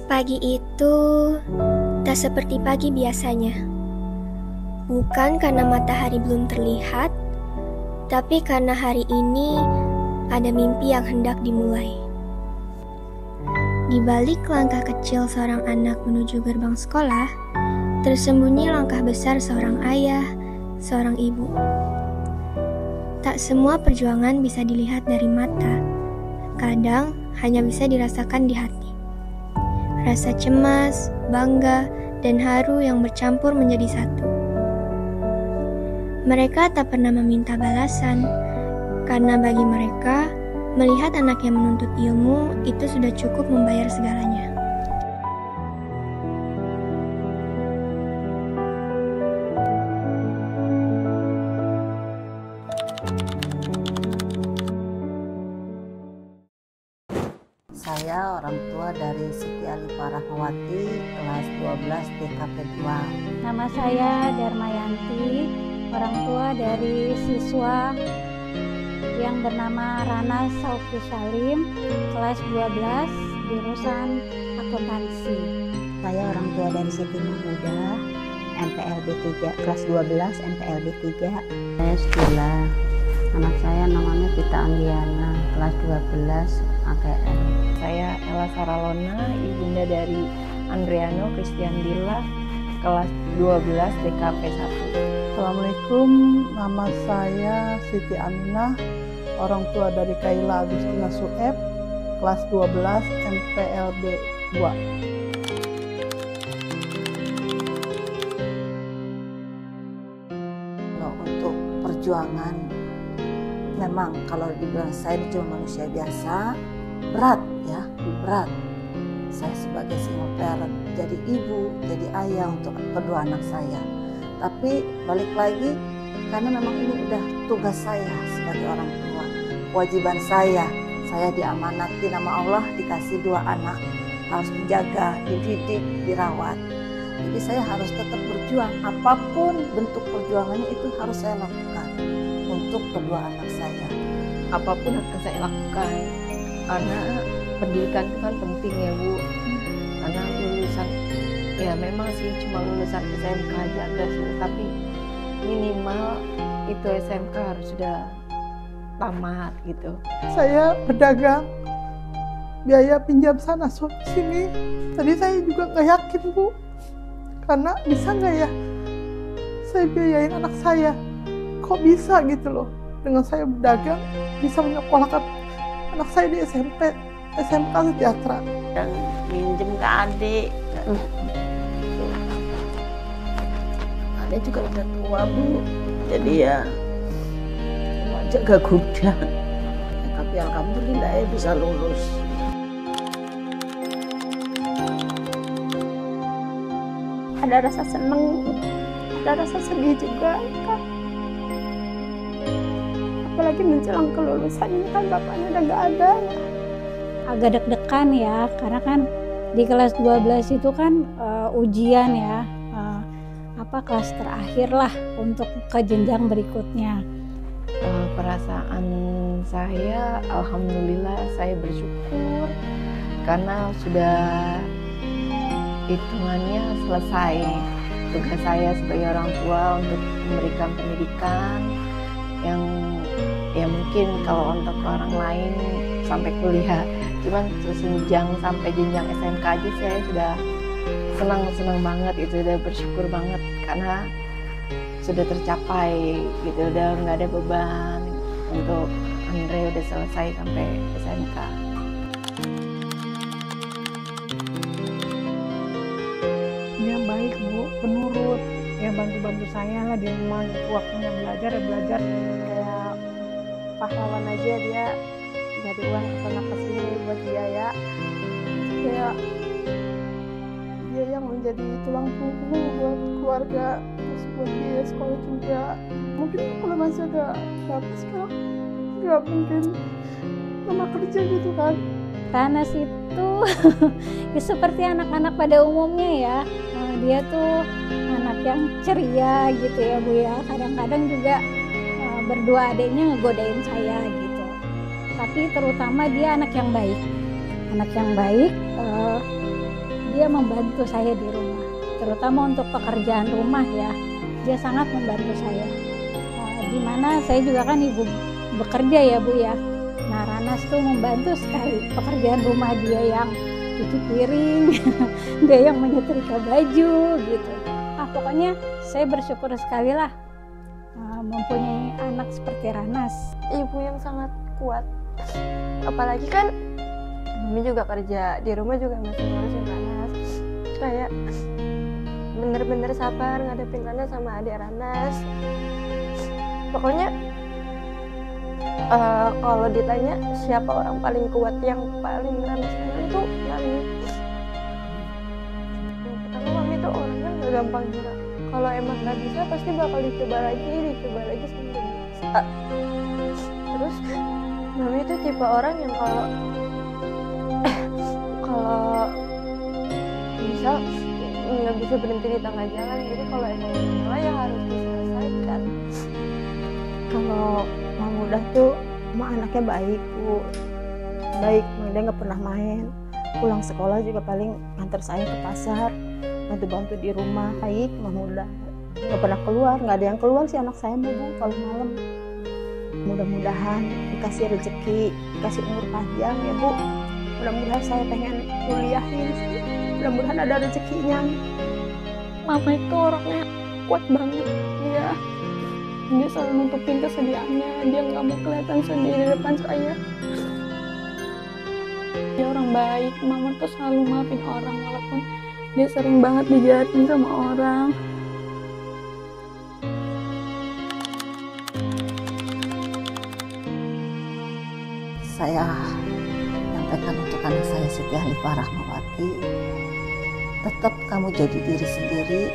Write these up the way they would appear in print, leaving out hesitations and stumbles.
Pagi itu tak seperti pagi biasanya. Bukan karena matahari belum terlihat, tapi karena hari ini ada mimpi yang hendak dimulai. Di balik langkah kecil seorang anak menuju gerbang sekolah, tersembunyi langkah besar seorang ayah, seorang ibu. Tak semua perjuangan bisa dilihat dari mata, kadang hanya bisa dirasakan di hati. Rasa cemas, bangga, dan haru yang bercampur menjadi satu. Mereka tak pernah meminta balasan, karena bagi mereka, melihat anak yang menuntut ilmu itu sudah cukup membayar segalanya. Saya orang tua dari Siti Alifah Rahmawati, kelas 12 TKP 2. Nama saya Darmayanti, orang tua dari siswa yang bernama Rana Sauki Salim, kelas 12, jurusan akuntansi. Saya orang tua dari Siti Mahmudah, MPLB 3, kelas 12, MPLB 3. Saya Stila, anak saya namanya Vita Anggiana, kelas 12, AKM. Saya Ella Saralona, ibunda dari Andriano Christian Dilla, kelas 12 DKP 1. Assalamualaikum, nama saya Siti Aminah, orang tua dari Kaila Agustina Sueb, kelas 12 MPLB 2. Untuk perjuangan, memang kalau dibilang saya cuma manusia biasa, berat ya, berat. Saya sebagai single parent, jadi ibu, jadi ayah untuk kedua anak saya. Tapi balik lagi, karena memang ini udah tugas saya sebagai orang tua, kewajiban saya diamanati nama Allah, dikasih 2 anak, harus dijaga, dididik, dirawat. Jadi saya harus tetap berjuang, apapun bentuk perjuangannya itu harus saya lakukan untuk kedua anak saya. Apapun akan saya lakukan, karena pendidikan itu kan penting ya Bu. Karena lulusan, ya memang sih cuma lulusan SMK aja agak sulit, tapi minimal itu SMK harus sudah tamat gitu. Saya berdagang, biaya pinjam sana sini. Tadi saya juga nggak yakin Bu, karena bisa nggak ya saya biayain anak saya. Kok bisa gitu loh, dengan saya berdagang bisa menyekolahkan anak saya di SMK Sejahtera. Dan minjem ke adik. Adik juga udah tua Bu, jadi ya jaga gudang. Tapi alhamdulillah ya bisa lulus. Ada rasa seneng, ada rasa sedih juga kan. Apalagi menjelang kelulusan ini kan bapaknya udah gak ada. Agak deg-degan ya, karena kan di kelas 12 itu kan ujian ya, kelas terakhir lah untuk ke jenjang berikutnya. Perasaan saya, alhamdulillah saya bersyukur karena sudah hitungannya selesai tugas saya sebagai orang tua untuk memberikan pendidikan yang ya mungkin kalau untuk orang lain sampai kuliah, cuman jenjang sampai jenjang SMK aja saya sudah senang banget, itu udah bersyukur banget karena sudah tercapai gitu, udah nggak ada beban. Untuk Andre udah selesai sampai SMK. Dia baik Bu, penurut, ya bantu saya lah di rumah, waktunya belajar kayak pahlawan aja, dia nyari uang kesana kesini buat biaya. Kayak dia yang menjadi tulang punggung buat keluarga, terus buat biaya sekolah juga. Mungkin kalau masih ada bapak sekarang nggak mungkin mama kerja gitu kan. Ranas itu ya seperti anak-anak pada umumnya ya, dia tuh anak yang ceria gitu ya Bu ya. Kadang-kadang juga berdua adiknya ngegodain saya gitu, tapi terutama dia anak yang baik. anak yang baik. Dia membantu saya di rumah, terutama untuk pekerjaan rumah ya. Dia sangat membantu saya. Di mana saya juga kan ibu bekerja ya Bu ya. Nah Ranas tuh membantu sekali pekerjaan rumah, dia yang cuci piring, dia yang menyetrika baju gitu. Pokoknya saya bersyukur sekali lah mempunyai anak seperti Ranas. Ibu yang sangat kuat. Apalagi kan Mami juga kerja di rumah juga masih ngurusin Ranas. Kayak bener-bener sabar ngadepin Ranas sama adik Ranas. Pokoknya kalau ditanya siapa orang paling kuat yang paling Ranas kenal itu Mami. Yang pertama Mami tuh orangnya nggak gampang nyerah. Kalau emang nggak bisa pasti bakal dicoba lagi sampai bisa. Terus Mami itu tipe orang yang kalau misal nggak bisa berhenti di tengah jalan, jadi kalau emang mulai ya harus diselesaikan. Kalau Mama Mudah tuh sama anaknya baik Bu, baik, dia nggak pernah main. Pulang sekolah juga paling antar saya ke pasar, bantu-bantu di rumah. Baik, Mama Mudah nggak pernah keluar, nggak ada yang keluar sih anak saya Bu kalau malam. Mudah-mudahan dikasih rezeki, dikasih umur panjang ya Bu. Mudah-mudahan saya pengen kuliahin sih, mudah-mudahan ada rezekinya. Mama itu orangnya kuat banget. Dia selalu nutupin kesedihannya, dia nggak mau kelihatan sedih di depan saya. Dia orang baik. Mama tuh selalu maafin orang walaupun dia sering banget dijahatin sama orang. Saya menyampaikan untuk anak saya Siti Hanifah Rahmawati, tetap kamu jadi diri sendiri.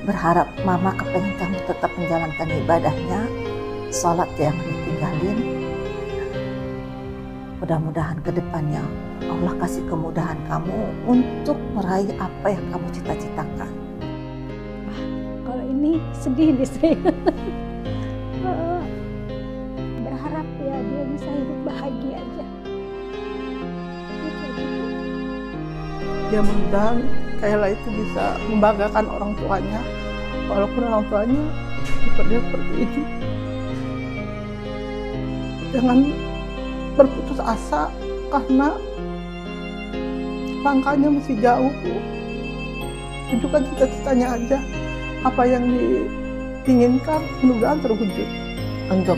Berharap Mama kepengen kamu tetap menjalankan ibadahnya, sholat yang ditinggalin. Mudah-mudahan ke depannya Allah kasih kemudahan kamu untuk meraih apa yang kamu cita-citakan. Kalau ini sedih deh saya. Berharap ya dia bisa hidup bahagia aja. Ya mudah-mudahan Kayla itu bisa membanggakan orang tuanya, walaupun orang tuanya bekerja seperti ini. Jangan berputus asa karena langkahnya masih jauh Bu. Tunjukkan cita-citanya aja, apa yang diinginkan mudah-mudahan terwujud. Untuk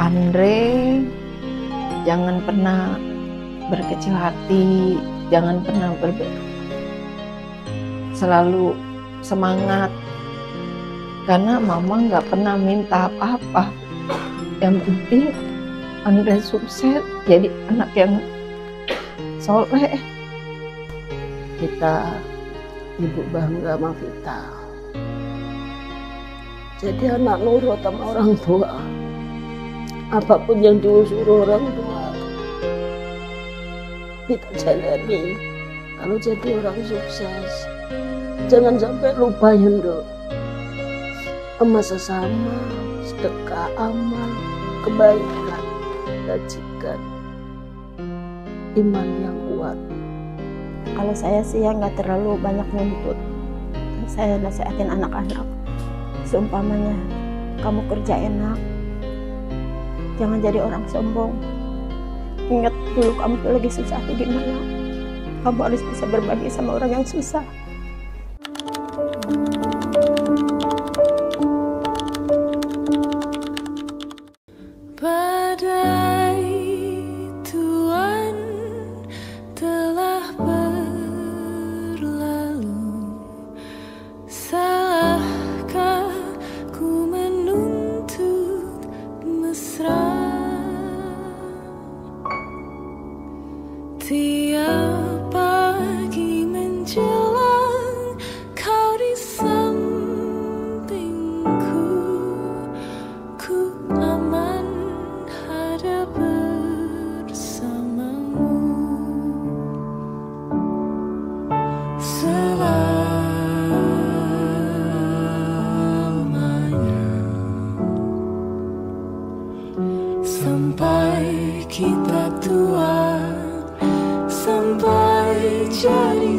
Andre, jangan pernah berkecil hati, jangan pernah selalu semangat, karena Mama nggak pernah minta apa-apa. Yang penting Andre sukses, jadi anak yang soleh. Kita ibu bangga sama kita, jadi anak nurut sama orang tua. Apapun yang diusul orang tua kita jalani. Kalau jadi orang sukses, jangan sampai lupa ya Nduk, sama sesama, sedekah, amal, kebaikan, kebajikan, iman yang kuat. Kalau saya sih ya nggak terlalu banyak nuntut. Saya nasihatin anak-anak, seumpamanya kamu kerja enak, jangan jadi orang sombong. Ingat dulu kamu tuh lagi susah tuh gimana. Kamu harus bisa berbagi sama orang yang susah. Badai Tuhan telah berlalu, salahkah ku menuntut mesra? Tiap pagi menjelang kau di sampingku, ku aman ada bersamamu. Selamanya sampai kita tua sampai jadi